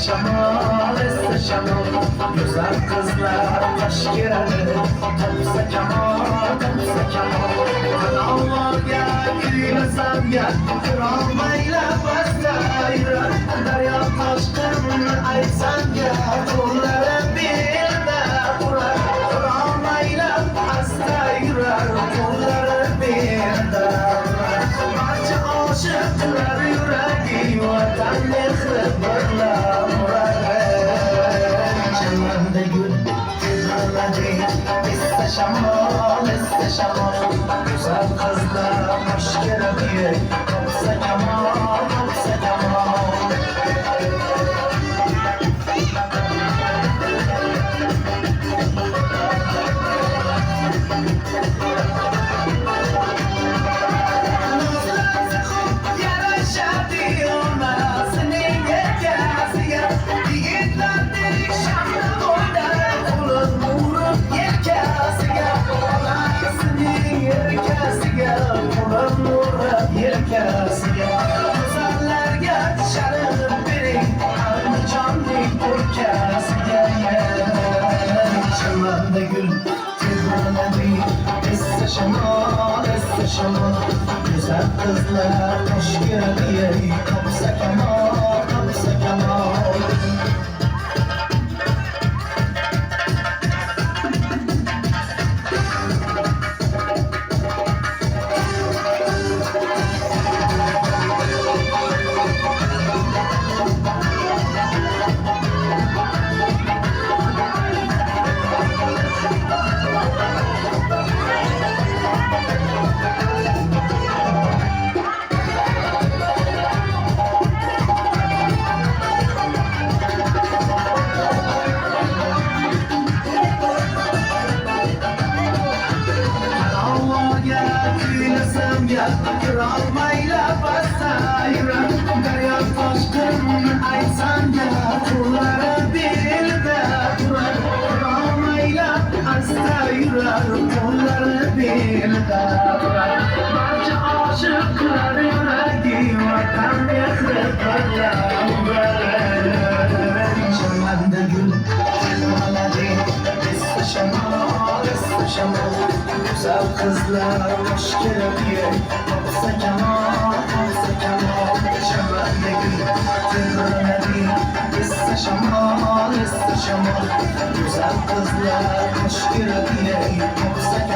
esse şamol Güzel kızlar hoş gelir Topsa kemal, topsa kemal Kanallarga kuylasam ya Kırılmayla bastayır Daryo toshqinni aytsam ya Qo'llari belda urar Kırılmayla bastayır Qo'llari belda urar Barcha oshiqlar yuragi Vatan mehri birlab Çamanda gül, tezlanadi Esse şamol Güzel kızlar hoş gelir Topsa kemal, topsa kemal Güzellerge şarap biri Anlıcanlık ülkesiga Çamanda gül tezlanadi Esse şamol Güzel kızlar hoş gelir Topsa kemal, topsa kemal Kırılmayla bastayır Daryo toshqinni aytsam ya Qo'llari belda turar Kırılmayla asta yurar Qo'llari belda turar Barcha oshiqlar yuragi Vatan mehri birlab Chamanda gul tezlanadi Esse şamol Güzel kızlar hoş gelir Topsa kemal, topsa kemal Chamanda gül tezlanadi Esse şamol Güzel kızlar hoş gelir Topsa